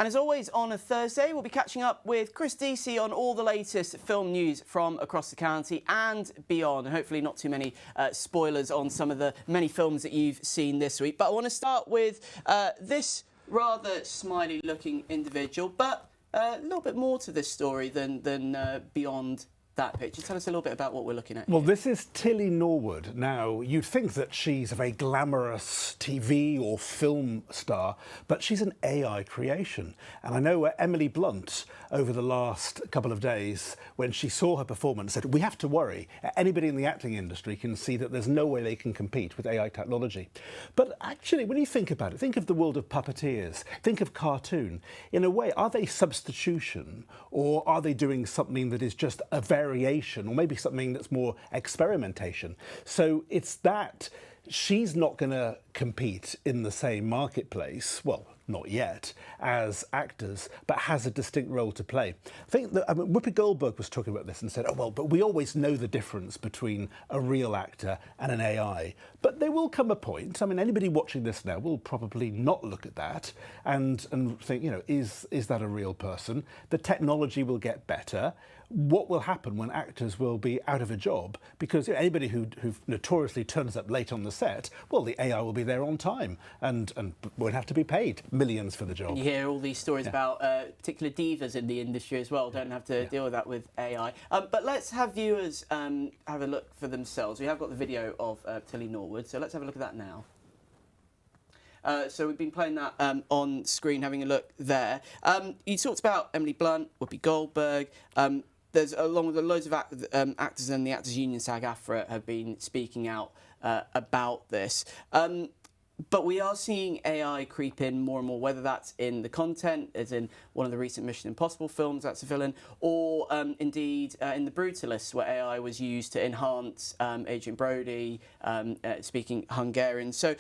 And as always, on a Thursday, we'll be catching up with Chris Deasy on all the latest film news from across the county and beyond. And hopefully not too many spoilers on some of the many films that you've seen this week. But I want to start with this rather smiley-looking individual, but a little bit more to this story than beyond that picture. Tell us a little bit about what we're looking at here. Well, this is Tilly Norwood. Now, you'd think that she's a very glamorous TV or film star, but she's an AI creation. And I know Emily Blunt, over the last couple of days, when she saw her performance, said, we have to worry. Anybody in the acting industry can see that there's no way they can compete with AI technology. But actually, when you think about it, think of the world of puppeteers, think of cartoon. In a way, are they substitution, or are they doing something that is just a variation, or maybe something that's more experimentation? So it's that she's not going to compete in the same marketplace, well, not yet, as actors, but has a distinct role to play. I think that Whoopi Goldberg was talking about this and said, oh, well, but we always know the difference between a real actor and an AI. But there will come a point, I mean, anybody watching this now will probably not look at that and think, you know, is that a real person? The technology will get better. What will happen when actors will be out of a job? Because anybody who notoriously turns up late on the set, well, the AI will be there on time and won't have to be paid millions for the job. And you hear all these stories about particular divas in the industry as well, don't have to deal with that with AI. But let's have viewers have a look for themselves. We have got the video of Tilly Norwood, so let's have a look at that now. So we've been playing that on screen, having a look there. You talked about Emily Blunt, Whoopi Goldberg. There's along with loads of actors and the Actors Union SAG-AFTRA have been speaking out about this. But we are seeing AI creep in more and more, whether that's in the content, as in one of the recent Mission Impossible films, that's a villain, or indeed in The Brutalists, where AI was used to enhance Adrian Brody speaking Hungarian. So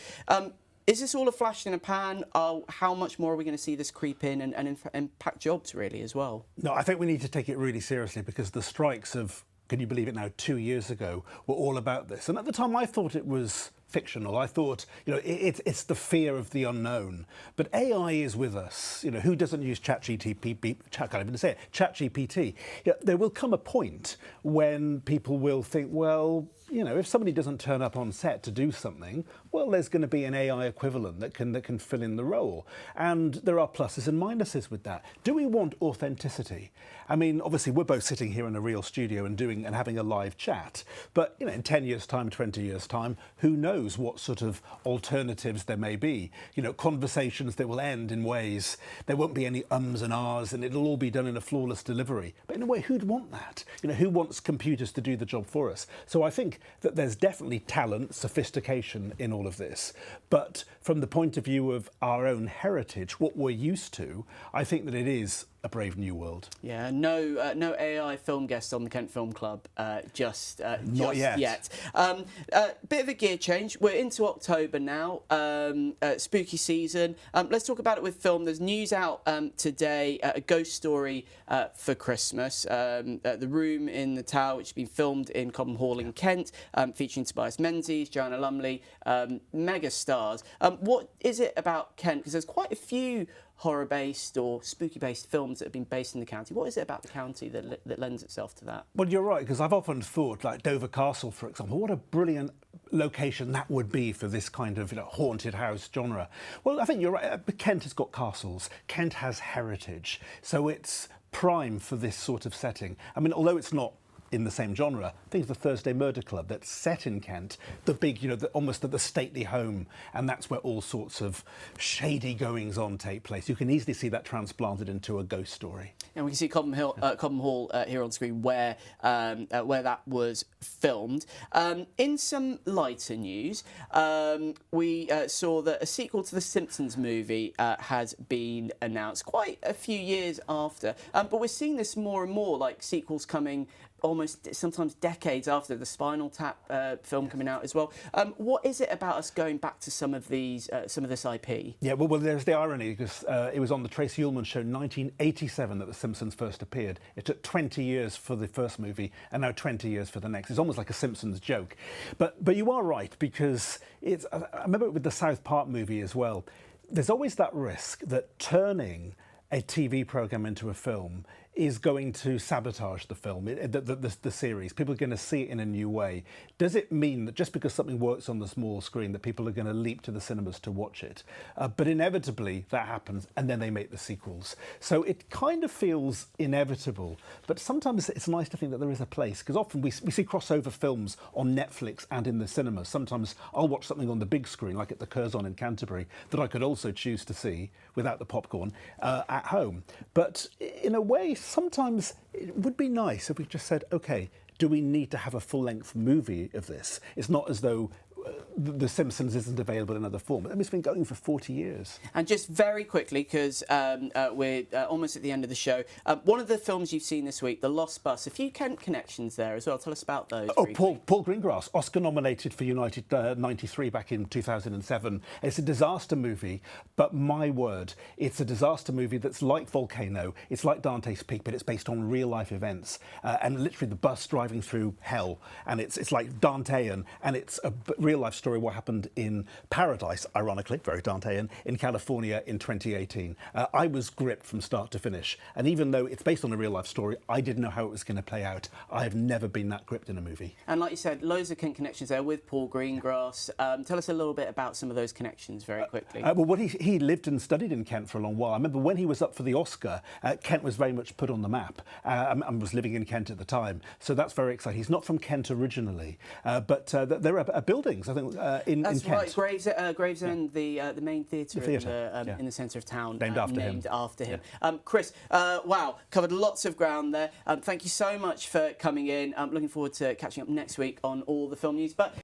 is this all a flash in a pan? How much more are we going to see this creep in and impact jobs, really, as well? No, I think we need to take it really seriously, because the strikes of, can you believe it now, 2 years ago, were all about this. And at the time, I thought it was fictional. I thought, you know, it's the fear of the unknown. But AI is with us. You know, who doesn't use ChatGPT? Can't even say it. ChatGPT. You know, there will come a point when people will think, well, you know, if somebody doesn't turn up on set to do something, well, there's going to be an AI equivalent that can fill in the role. And there are pluses and minuses with that. Do we want authenticity? I mean, obviously, we're both sitting here in a real studio and having a live chat. But, you know, in 10 years' time, 20 years' time, who knows what sort of alternatives there may be? You know, conversations that will end in ways, there won't be any ums and ahs, and it'll all be done in a flawless delivery. But in a way, who'd want that? You know, who wants computers to do the job for us? So I think that there's definitely talent, sophistication in all of this. But from the point of view of our own heritage, what we're used to, I think that it is a brave new world. Yeah, no AI film guests on the Kent Film Club just yet. Bit of a gear change. We're into October now, spooky season. Let's talk about it with film. There's news out today, a ghost story for Christmas. The Room in the Tower, which has been filmed in Cobham Hall in Kent, featuring Tobias Menzies, Joanna Lumley, mega stars. What is it about Kent? Because there's quite a few horror-based or spooky-based films that have been based in the county. What is it about the county that lends itself to that? Well, you're right, because I've often thought, like Dover Castle, for example, what a brilliant location that would be for this kind of, you know, haunted house genre. Well, I think you're right. Kent has got castles. Kent has heritage. So it's prime for this sort of setting. I mean, although it's not in the same genre, think of the Thursday Murder Club that's set in Kent, the big, you know, almost the stately home, and that's where all sorts of shady goings on take place. You can easily see that transplanted into a ghost story. And we can see Cobham Hall here on screen where that was filmed. In some lighter news, we saw that a sequel to the Simpsons movie has been announced quite a few years after. But we're seeing this more and more, like sequels coming almost sometimes decades after the Spinal Tap film coming out as well. What is it about us going back to some of this IP? Yeah, well, there's the irony, because it was on the Tracy Ullman show in 1987 that The Simpsons first appeared. It took 20 years for the first movie and now 20 years for the next. It's almost like a Simpsons joke. But you are right, because it's, I remember with the South Park movie as well, there's always that risk that turning a TV programme into a film is going to sabotage the film, the series. People are going to see it in a new way. Does it mean that just because something works on the small screen that people are going to leap to the cinemas to watch it? But inevitably that happens, and then they make the sequels. So it kind of feels inevitable, but sometimes it's nice to think that there is a place, because often we see crossover films on Netflix and in the cinemas. Sometimes I'll watch something on the big screen, like at the Curzon in Canterbury, that I could also choose to see without the popcorn at home. But in a way, sometimes it would be nice if we just said, OK, do we need to have a full-length movie of this? It's not as though The Simpsons isn't available in other form. I mean, it's been going for 40 years. And just very quickly, because we're almost at the end of the show, one of the films you've seen this week, The Lost Bus, a few Kent connections there as well. Tell us about those. Oh, Paul Greengrass, Oscar-nominated for United 93 back in 2007. It's a disaster movie, but my word, it's a disaster movie that's like Volcano, it's like Dante's Peak, but it's based on real-life events. And literally the bus driving through hell, and it's like Dantean, and it's a real-life story what happened in Paradise, ironically, very Dantean, in California in 2018. I was gripped from start to finish, and even though it's based on a real-life story, I didn't know how it was going to play out. I have never been that gripped in a movie. And like you said, loads of connections there with Paul Greengrass. Tell us a little bit about some of those connections very quickly. Well, he lived and studied in Kent for a long while. I remember when he was up for the Oscar, Kent was very much put on the map, and was living in Kent at the time, so that's very exciting. He's not from Kent originally, but there are buildings, I think, in Kent. That's right, Gravesend, the main theatre in the centre of town, named after him. Chris, wow, covered lots of ground there. Thank you so much for coming in. I'm looking forward to catching up next week on all the film news. But